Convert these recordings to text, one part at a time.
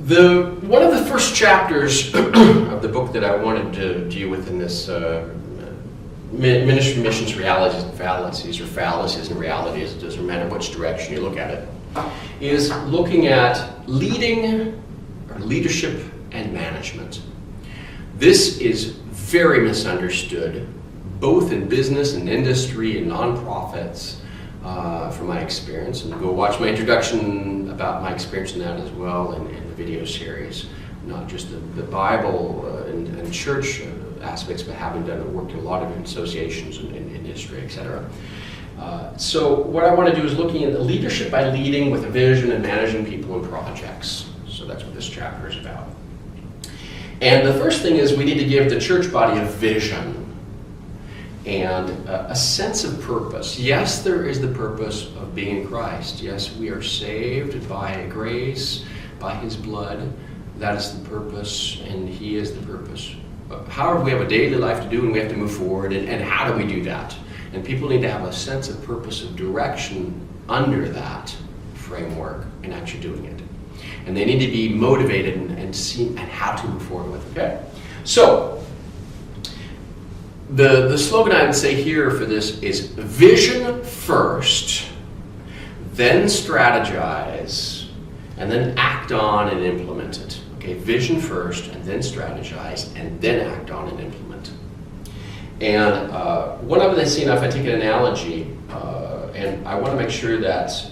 One of the first chapters of the book that I wanted to deal with in this Ministry, Missions, Realities, and Fallacies, or Fallacies and Realities, it doesn't matter which direction you look at it, is looking at leading, or leadership and management. This is very misunderstood, both in business and industry and nonprofits, from my experience. And go watch my introduction about my experience in that as well in the video series. Not just the Bible and church aspects, but having worked in a lot of associations and industry, etc. So what I want to do is looking at the leadership by leading with a vision and managing people and projects. So that's what this chapter is about. And the first thing is we need to give the church body a vision and a sense of purpose. Yes, there is the purpose of being in Christ. Yes, we are saved by grace, by His blood. That is the purpose, and He is the purpose. However, we have a daily life to do, and we have to move forward, and how do we do that? And people need to have a sense of purpose, of direction under that framework, and actually doing it. And they need to be motivated and see and how to move forward with it. Okay? So, the slogan I would say here for this is vision first, then strategize, and then act on and implement it. Okay, vision first, and then strategize, and then act on and implement. And one of them, if I take an analogy, and I want to make sure that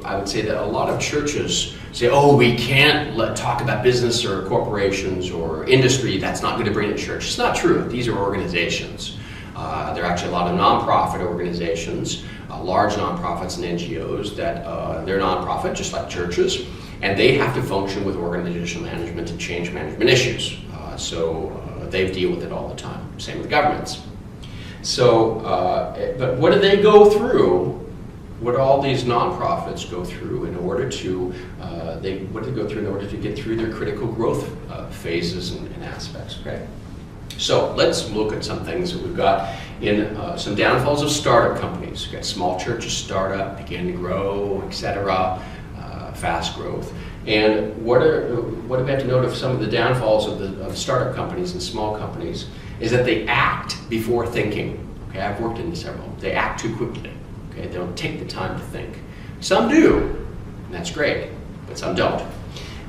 I would say that a lot of churches say, oh, we can't talk about business or corporations or industry. That's not going to bring in church. It's not true. These are organizations. There are actually a lot of nonprofit organizations, large nonprofits and NGOs that they're nonprofit, just like churches, and they have to function with organizational management and change management issues. So they deal with it all the time. Same with governments. So, but what do they go through? What all these nonprofits go through in order to get through their critical growth phases and aspects. Okay, so let's look at some things that we've got in some downfalls of startup companies. We've got small churches start up, begin to grow, etc. Fast growth. And what do we have to note of some of the downfalls of startup companies and small companies is that they act before thinking. Okay, I've worked in several. They act too quickly. Okay, they don't take the time to think. Some do, and that's great, but some don't.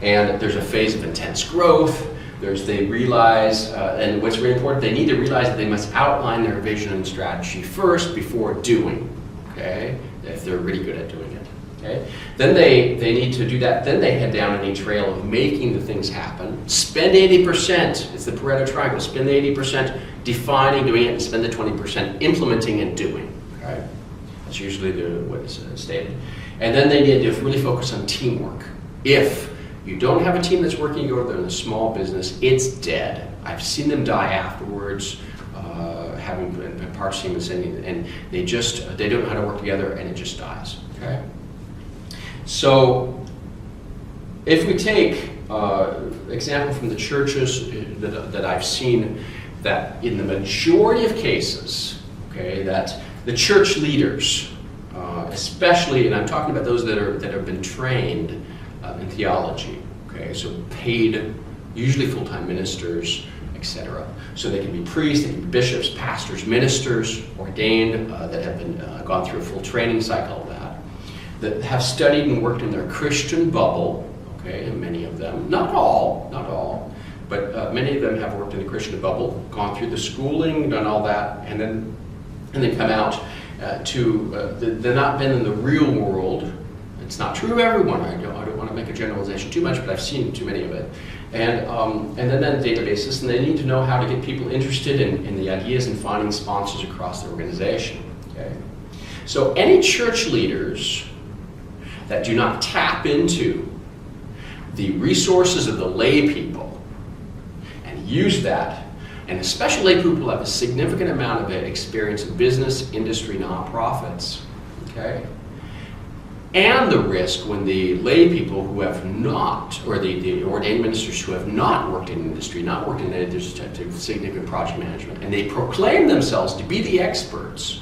And there's a phase of intense growth. They realize, and what's really important, they need to realize that they must outline their vision and strategy first before doing. Okay, if they're really good at doing it. Okay, then they need to do that. Then they head down any trail of making the things happen. Spend 80%. It's the Pareto triangle. Spend the 80% defining, doing it, and spend the 20% implementing and doing. Okay. That's usually what is stated. And then they need to really focus on teamwork. If you don't have a team that's working together in a small business, it's dead. I've seen them die afterwards, having been part of teams, and they don't know how to work together, and it just dies. Okay. So, if we take example from the churches that I've seen, that in the majority of cases, okay, that the church leaders, especially, and I'm talking about those that have been trained in theology, okay, so paid, usually full-time ministers, etc. So they can be priests, they can be bishops, pastors, ministers, ordained, that have been gone through a full training cycle of that have studied and worked in their Christian bubble, okay, and many of them, not all, but many of them have worked in the Christian bubble, gone through the schooling, done all that, and then come out they're not been in the real world. It's not true of everyone. I don't want to make a generalization too much, but I've seen too many of it. And then databases, and they need to know how to get people interested in the ideas and finding sponsors across the organization. Okay, so any church leaders that do not tap into the resources of the lay people and use that, and especially lay people have a significant amount of experience in business, industry, nonprofits, okay? And the risk when the lay people who have not, or the ordained ministers who have not worked in industry, not worked in any significant project management, and they proclaim themselves to be the experts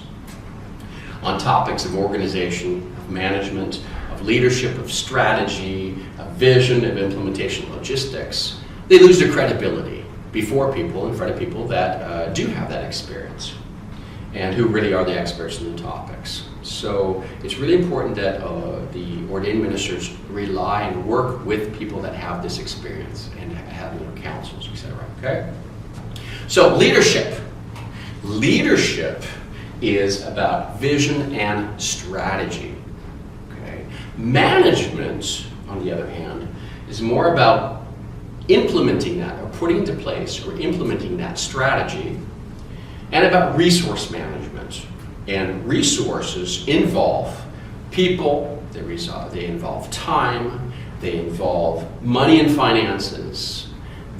on topics of organization, of management, of of leadership, of strategy, of vision, of implementation, logistics, they lose their credibility before people, in front of people that do have that experience and who really are the experts in the topics. So it's really important that the ordained ministers rely and work with people that have this experience and have counsels, etc. Okay? So leadership. Leadership is about vision and strategy. Okay? Management, on the other hand, is more about implementing that, or putting into place, or implementing that strategy, and about resource management. And resources involve people, they involve time, they involve money and finances,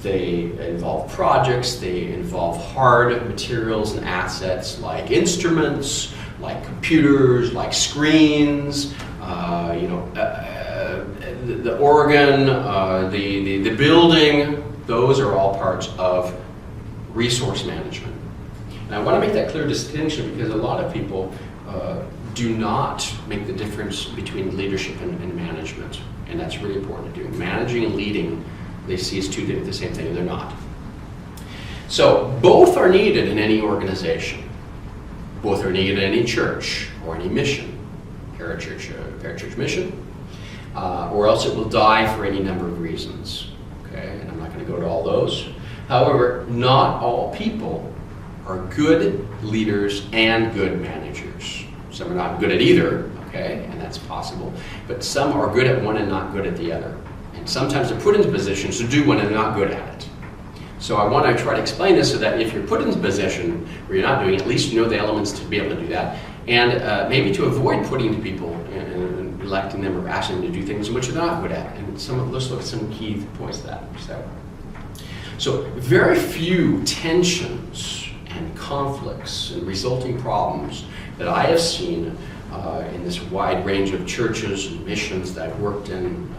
they involve projects, they involve hard materials and assets like instruments, like computers, like screens, the organ, the building. Those are all parts of resource management. And I want to make that clear distinction because a lot of people do not make the difference between leadership and management. And that's really important to do. Managing and leading, they see as the same thing, and they're not. So both are needed in any organization. Both are needed in any church or any mission, parachurch mission, or else it will die for any number of reasons. Okay, and I'm not going to go to all those. However, not all people are good leaders and good managers. Some are not good at either, okay, and that's possible. But some are good at one and not good at the other. And sometimes they're put into positions to do one and they're not good at it. So I want to try to explain this so that if you're put into a position where you're not doing it, at least you know the elements to be able to do that. And maybe to avoid putting people and electing them or asking them to do things in which they're not good at. And let's look at some key points to that. So very few tensions and conflicts and resulting problems that I have seen in this wide range of churches and missions that I've worked in,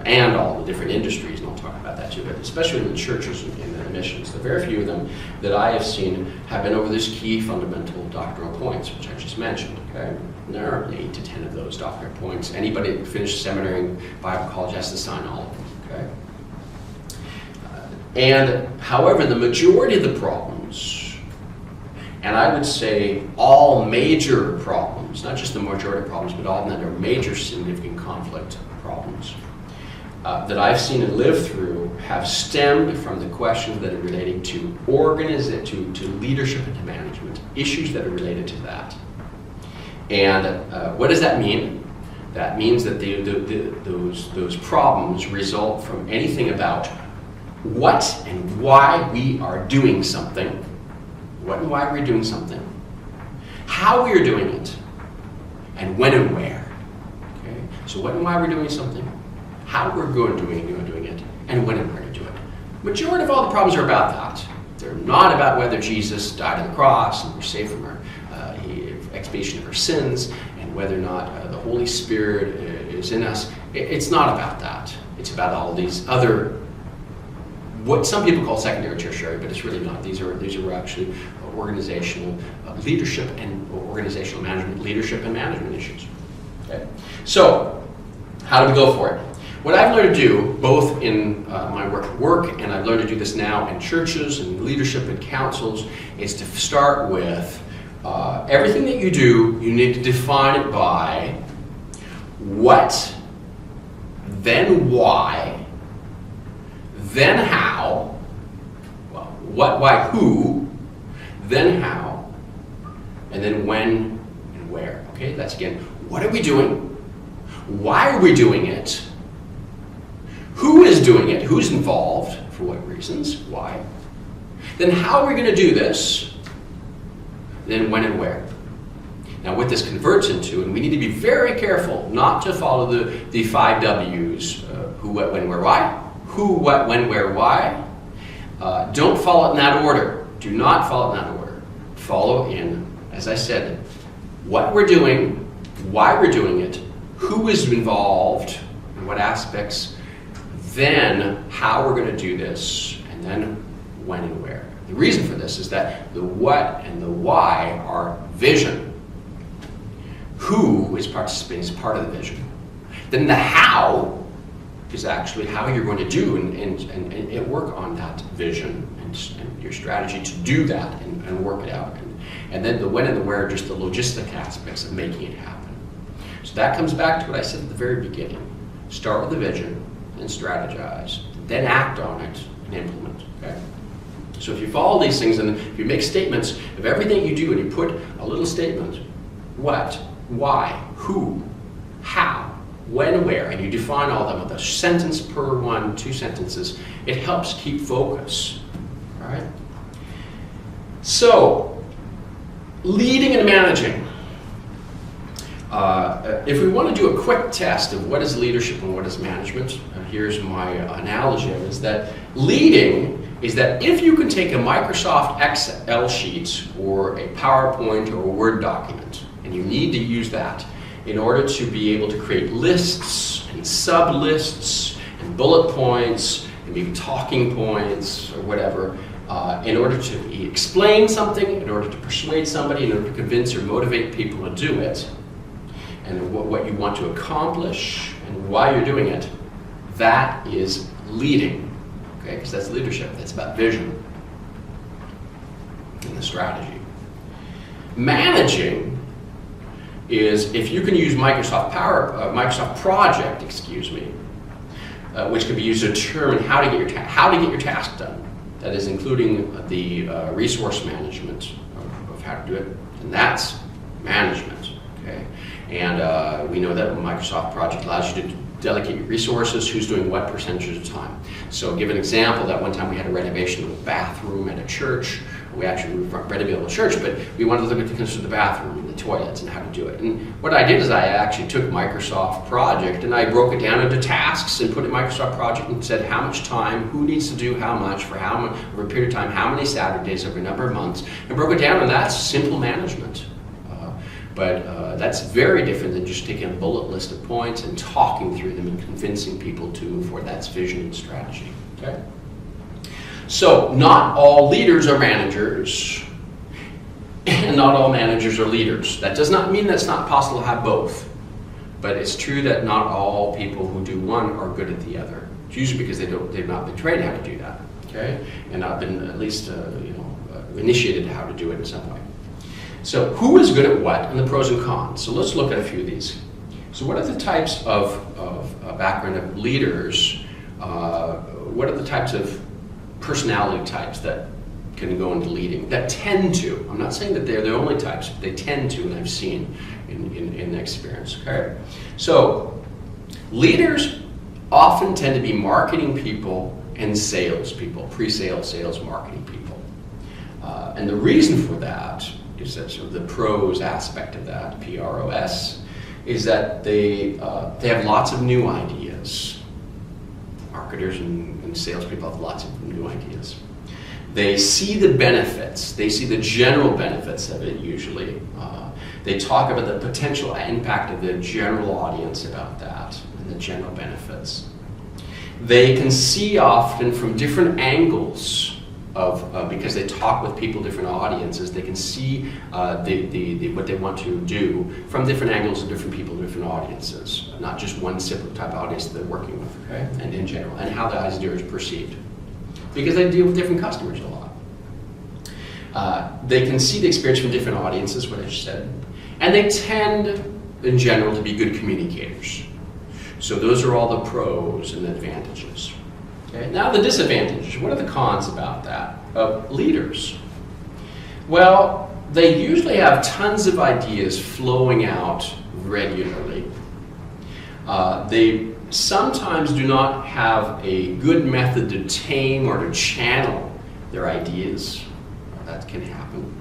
and all the different industries, and I'll talk about that too, but especially in the churches and in the missions, the very few of them that I have seen have been over these key fundamental doctrinal points, which I just mentioned, okay? And there are 8 to 10 of those doctrinal points. Anybody who finished seminary and Bible college has to sign all of them, okay? And however, the majority of the problems, and I would say all major problems, not just the majority of problems, but all of them that are major significant conflict problems, that I've seen and lived through have stemmed from the questions that are relating to to leadership and to management, issues that are related to that. And what does that mean? That means that those problems result from anything about what and why we are doing something, what and why we're doing something, how we are doing it, and when and where. Okay? So what and why we're doing something, how we're going to doing it, and when and where to do it. Majority of all the problems are about that. They're not about whether Jesus died on the cross and we're saved from our expiation of our sins, and whether or not the Holy Spirit is in us. It's not about that. It's about all these other, what some people call secondary, tertiary, but it's really not. These are actually organizational leadership and organizational management, leadership and management issues. Okay, so how do we go for it? What I've learned to do, both in my work, and I've learned to do this now in churches and leadership and councils, is to start with everything that you do, you need to define it by what, then why, then how, well, what, why, who, then how, and then when and where. Okay, that's again, what are we doing? Why are we doing it? Who is doing it? Who's involved? For what reasons? Why? Then how are we going to do this? Then when and where? Now what this converts into, and we need to be very careful not to follow the 5 W's, who, what, when, where, why. Who, what, when, where, why. Don't follow it in that order. Do not follow it in that order. Follow in, as I said, what we're doing, why we're doing it, who is involved, in what aspects, then how we're going to do this, and then when and where. The reason for this is that the what and the why are vision. Who is participating is part of the vision. Then the how is actually how you're going to do and work on that vision and your strategy to do that and work it out. And then the when and the where are just the logistic aspects of making it happen. So that comes back to what I said at the very beginning. Start with the vision and strategize, then act on it and implement. Okay? So if you follow these things and if you make statements of everything you do and you put a little statement, what, why, who, how, when, where, and you define all of them with a sentence per one, 2 sentences, it helps keep focus. All right? So, leading and managing. If we want to do a quick test of what is leadership and what is management, here's my analogy of it, is that leading is that if you can take a Microsoft Excel sheet or a PowerPoint or a Word document, and you need to use that in order to be able to create lists and sub-lists and bullet points and maybe talking points or whatever, in order to explain something, in order to persuade somebody, in order to convince or motivate people to do it, and what you want to accomplish and why you're doing it, that is leading. Okay, because that's leadership. That's about vision and the strategy. Managing is if you can use Microsoft Project, which can be used to determine how to get your task done. That is including the resource management of how to do it, and that's management. Okay, and we know that Microsoft Project allows you to delegate your resources, who's doing what percentage of the time. So give an example that one time we had a renovation of a bathroom at a church. We actually renovated the church, but we wanted to look at the bathroom and the toilets and how to do it. And what I did is I actually took Microsoft Project and I broke it down into tasks and put it in Microsoft Project and said how much time, who needs to do how much, for how much, over a period of time, how many Saturdays, over a number of months, and broke it down, and that's simple management. But that's very different than just taking a bullet list of points and talking through them and convincing people to move forward. That's vision and strategy. Okay? So, not all leaders are managers, and not all managers are leaders. That does not mean that's not possible to have both. But it's true that not all people who do one are good at the other. It's usually because they've not been trained how to do that. Okay? And not been at least initiated how to do it in some way. So who is good at what, and the pros and cons. So let's look at a few of these. So what are the types of background of leaders? What are the types of personality types that can go into leading, that tend to? I'm not saying that they're the only types, but they tend to, and I've seen in experience. Okay? So leaders often tend to be marketing people and sales people, pre-sale, sales, marketing people. And the reason for that is that sort of the pros aspect of that, PROS, is that they have lots of new ideas. Marketers and salespeople have lots of new ideas. They see the benefits. They see the general benefits of it usually. They talk about the potential impact of the general audience about that and the general benefits. They can see often from different angles because they talk with people, different audiences, they can see what they want to do from different angles and different people, different audiences, not just one simple type of audience that they're working with, okay? And in general, and how the idea is perceived. Because they deal with different customers a lot. They can see the experience from different audiences, what I just said, and they tend, in general, to be good communicators. So those are all the pros and advantages. Okay, now the disadvantages. What are the cons about that? Leaders. Well, they usually have tons of ideas flowing out regularly. They sometimes do not have a good method to tame or to channel their ideas. That can happen.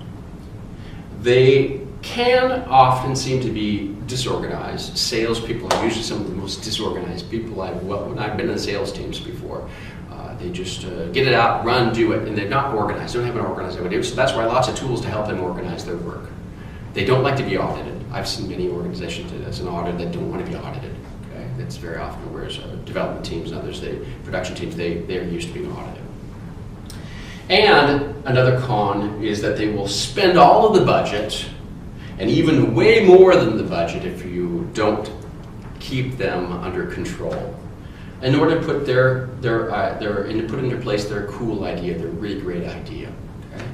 They can often seem to be disorganized. Salespeople are usually some of the most disorganized people when I've been in sales teams before. They just get it out, run, do it, and they're not organized. They don't have an organized idea. So that's why lots of tools to help them organize their work. They don't like to be audited. I've seen many organizations as an auditor that don't want to be audited. Okay, that's very often. Whereas development teams and others, production teams, they're used to being audited. And another con is that they will spend all of the budget, and even way more than the budget if you don't keep them under control in order to put put into place their cool idea, their really great idea. Okay?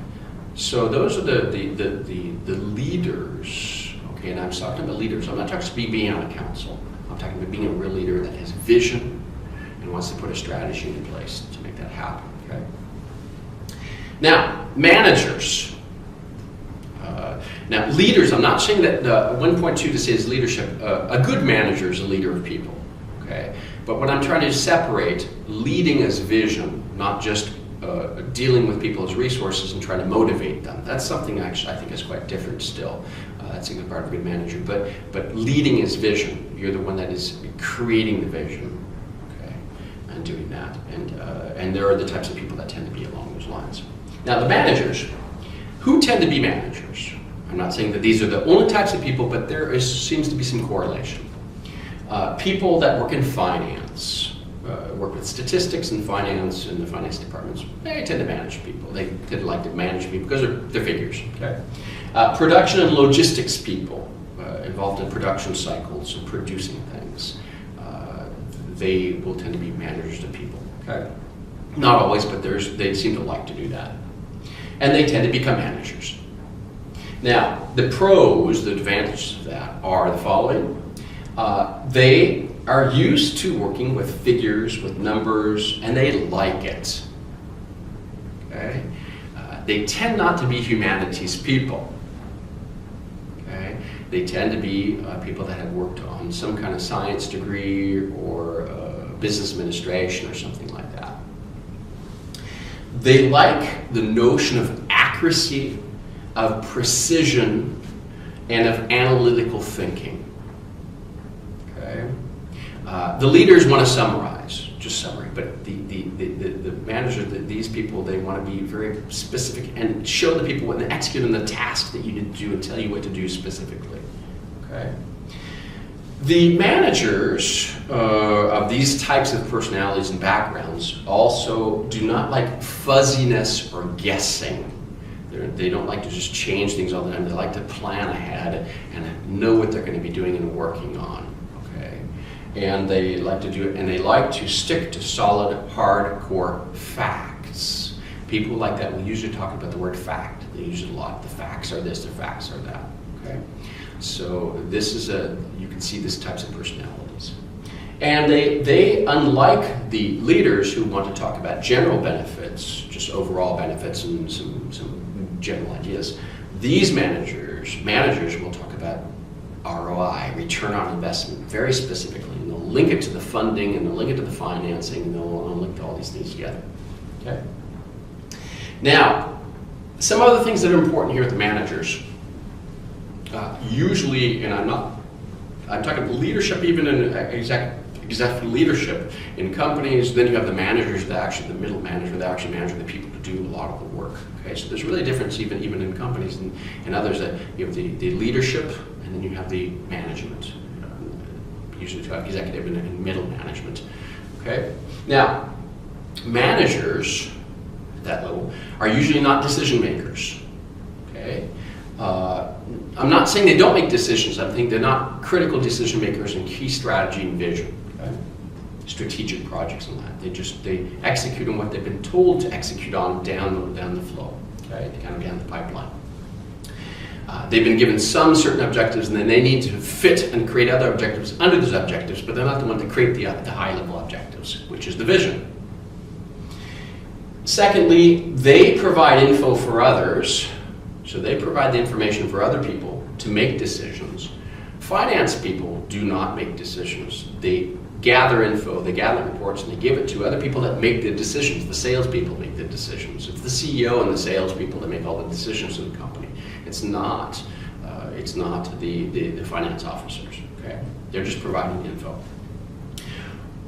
So those are the leaders. Okay, and I'm talking about leaders. I'm not talking about being on a council. I'm talking about being a real leader that has vision and wants to put a strategy in place to make that happen. Okay. Now, managers. Now, leaders, I'm not saying that 1.2 to say is leadership. A good manager is a leader of people, okay? But what I'm trying to separate leading as vision, not just dealing with people as resources and trying to motivate them. That's something actually I think is quite different still. That's a good part of a good manager. But leading as vision, you're the one that is creating the vision, okay, and doing that. And there are the types of people that tend to be along those lines. Now, the managers, who tend to be managers? I'm not saying that these are the only types of people, but seems to be some correlation. People that work in finance, work with statistics and finance in the finance departments, they tend to manage people. They tend to like to manage people because they're figures. Okay? Production and logistics people involved in production cycles and producing things, they will tend to be managers of people. Okay? Not always, but they seem to like to do that. And they tend to become managers. Now, the pros, the advantages of that are the following. They are used to working with figures, with numbers, and they like it. Okay? They tend not to be humanities people. Okay? They tend to be people that have worked on some kind of science degree or business administration or something like that. They like the notion of accuracy, of precision, and of analytical thinking. Okay? The leaders want to summarize, just summary, but the managers, these people, they want to be very specific and show the people and execute on the task that you need to do and tell you what to do specifically. Okay? The managers of these types of personalities and backgrounds also do not like fuzziness or guessing. They don't like to just change things all the time. They like to plan ahead and know what they're going to be doing and working on. Okay, and they like to do it, and they like to stick to solid, hardcore facts. People like that will usually talk about the word fact. They use it a lot. The facts are this. The facts are that. Okay, so this is you can see these types of personalities, and they unlike the leaders who want to talk about general benefits, just overall benefits and some general ideas. These managers will talk about ROI, return on investment, very specifically, and they'll link it to the funding, and they'll link it to the financing, and they'll link to all these things together. Okay. Now, some other things that are important here with the managers. Usually, and I'm talking leadership, even in executive leadership in companies. Then you have the managers, the middle manager, that actually manage the people to do a lot of the work. Okay, so there's really a difference even in companies and others, that you have the leadership, and then you have the management. Usually you have executive and middle management. Okay, now managers at that level are usually not decision makers. Okay. I'm not saying they don't make decisions. I think they're not critical decision makers in key strategy and vision, okay? Strategic projects and that. They execute on what they've been told to execute on down the flow, okay? Kind of down the pipeline. They've been given some certain objectives, and then they need to fit and create other objectives under those objectives, but they're not the one to create the high-level objectives, which is the vision. Secondly, they provide info for others. So they provide the information for other people to make decisions. Finance people do not make decisions. They gather info, they gather reports, and they give it to other people that make the decisions. The salespeople make the decisions. It's the CEO and the salespeople that make all the decisions in the company. It's not the finance officers. Okay, they're just providing info.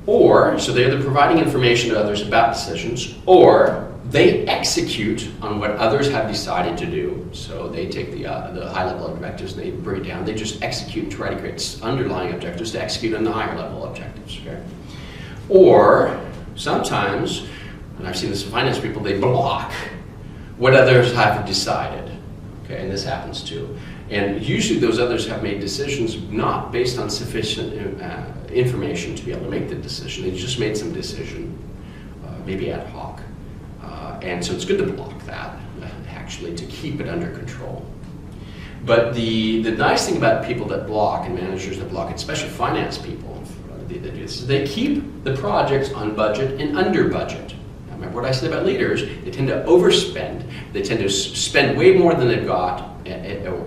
Or so they're either providing information to others about decisions, or they execute on what others have decided to do. So they take the high-level objectives and they bring it down. They just execute and try to create underlying objectives to execute on the higher-level objectives. Okay? Or sometimes, and I've seen this in finance people, they block what others have decided. Okay, and this happens too. And usually those others have made decisions not based on sufficient information to be able to make the decision. They just made some decision, maybe ad hoc. And so it's good to block that, actually, to keep it under control. But the nice thing about people that block and managers that block, especially finance people, they keep the projects on budget and under budget. Now, remember what I said about leaders? They tend to overspend. They tend to spend way more than they've got,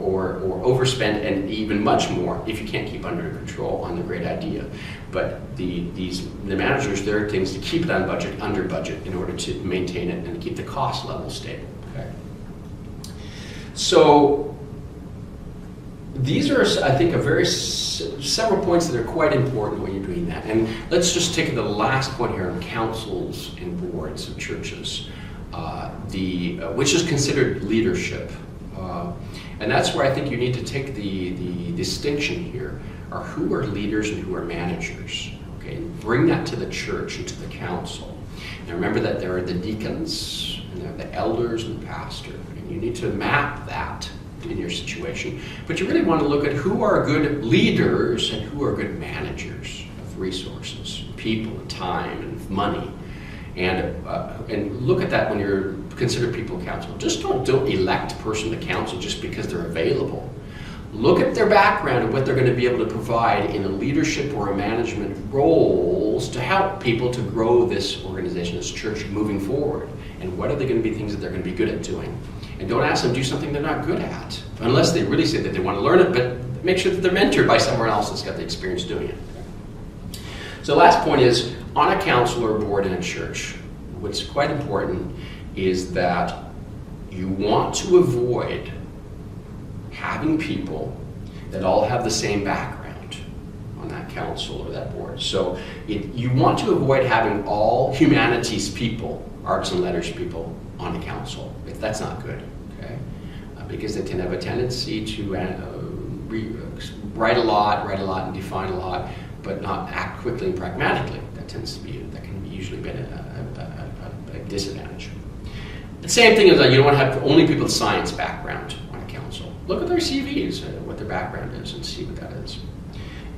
or overspend, and even much more if you can't keep under control on the great idea. But the managers, there are things to keep it on budget, under budget, in order to maintain it and keep the cost level stable. Okay. So these are, I think, several points that are quite important when you're doing that. And let's just take the last point here on councils and boards of churches, which is considered leadership. And that's where I think you need to take the distinction here, are who are leaders and who are managers. Okay, and bring that to the church and to the council. And remember that there are the deacons, and there are the elders and the pastor. And you need to map that in your situation. But you really want to look at who are good leaders and who are good managers of resources, people, and time, and money. And look at that when you're consider people council. Just don't elect a person to council just because they're available. Look at their background and what they're going to be able to provide in a leadership or a management roles to help people to grow this organization, this church, moving forward. And what are they going to be things that they're going to be good at doing? And don't ask them to do something they're not good at, unless they really say that they want to learn it, but make sure that they're mentored by someone else that's got the experience doing it. So the last point is, on a council or board in a church, what's quite important is that you want to avoid having people that all have the same background on that council or that board. So you want to avoid having all humanities people, arts and letters people, on the council. That's not good, okay? Because they tend to have a tendency to write a lot and define a lot, but not act quickly and pragmatically. That can usually be a disadvantage. The same thing is that you don't want to have only people with science background on a council. Look at their CVs, what their background is, and see what that is.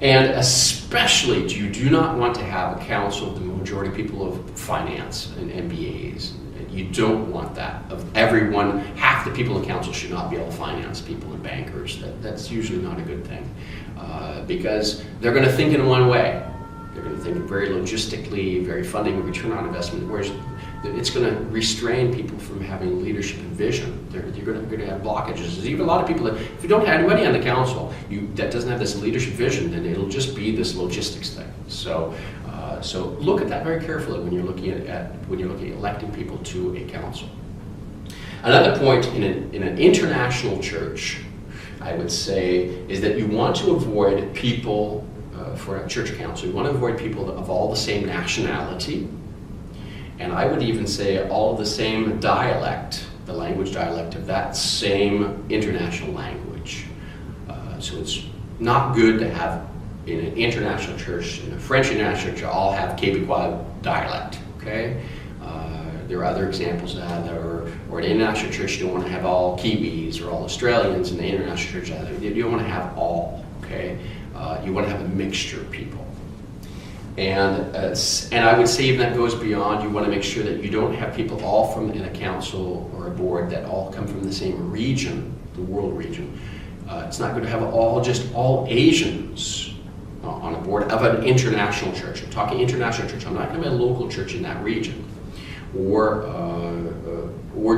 And especially, you do not want to have a council with the majority of people of finance and MBAs. You don't want that. Of everyone, half the people in council should not be all finance people and bankers. That's usually not a good thing, because they're going to think in one way. They're going to think very logistically, very funding, return on investment, whereas it's going to restrain people from having leadership and vision. You're going to have blockages. There's even a lot of people that, if you don't have anybody on the council that doesn't have this leadership vision, then it'll just be this logistics thing. So look at that very carefully when you're looking at electing people to a council. Another point in an international church, I would say, is that you want to avoid people for a church council. You want to avoid people of all the same nationality, and I would even say all of the same dialect, the language dialect of that same international language. So it's not good to have in an international church, in a French international church, all have Québécois dialect, okay? There are other examples of that, or an international church, you don't want to have all Kiwis or all Australians in the international church. You don't want to have all, okay? You want to have a mixture of people. And I would say even that goes beyond, you want to make sure that you don't have people all from in a council or a board that all come from the same region, the world region. It's not good to have all Asians on a board of an international church. I'm talking international church. I'm not going to be a local church in that region, or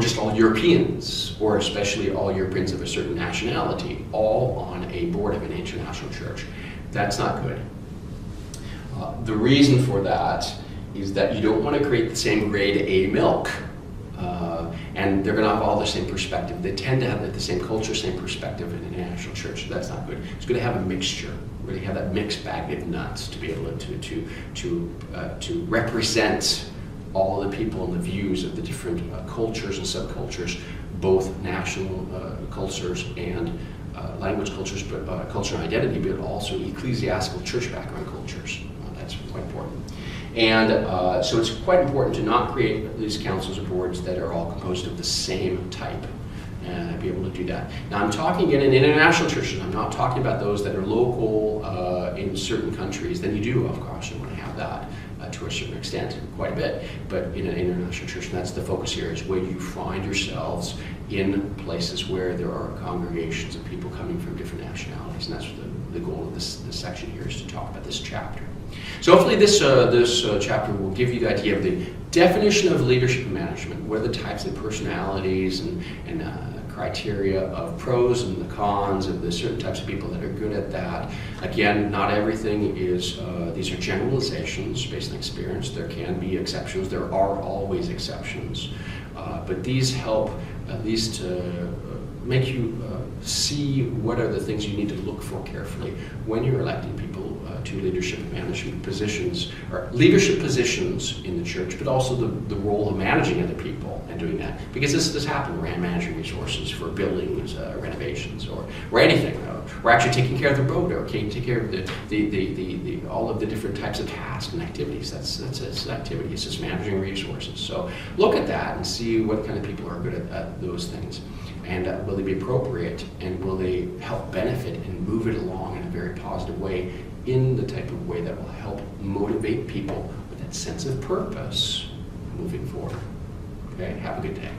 just all Europeans, or especially all Europeans of a certain nationality, all on a board of an international church. That's not good. The reason for that is that you don't want to create the same grade A milk, and they're going to have all the same perspective. They tend to have the same culture, same perspective in an international church. That's not good. It's good to have a mixture. Really have that mixed bag of nuts to be able to represent all the people and the views of the different cultures and subcultures, both national cultures and language cultures, but culture and identity, but also ecclesiastical church background cultures. That's quite important. And so it's quite important to not create these councils or boards that are all composed of the same type. be able to do that. Now I'm talking again in international churches. I'm not talking about those that are local in certain countries. Then you do, of course, you want to have that to a certain extent, quite a bit. But in an international church, and that's the focus here, is where you find yourselves in places where there are congregations of people coming from different nationalities. And that's the goal of this section here, is to talk about this chapter. So hopefully this chapter will give you the idea of the definition of leadership and management, what are the types of personalities and criteria of pros and the cons of the certain types of people that are good at that. Again, not everything is, these are generalizations based on experience. There can be exceptions. There are always exceptions. But these help at least make you see what are the things you need to look for carefully when you're electing people to leadership and management positions, or leadership positions in the church, but also the role of managing other people and doing that. Because this has happened, we're managing resources for buildings, renovations, or anything. We're actually taking care of the road, or taking care of the all of the different types of tasks and activities. That's its activity. It's just managing resources. So look at that and see what kind of people are good at those things. And will they be appropriate, and will they help benefit and move it along in a very positive way, in the type of way that will help motivate people with that sense of purpose moving forward. Okay, have a good day.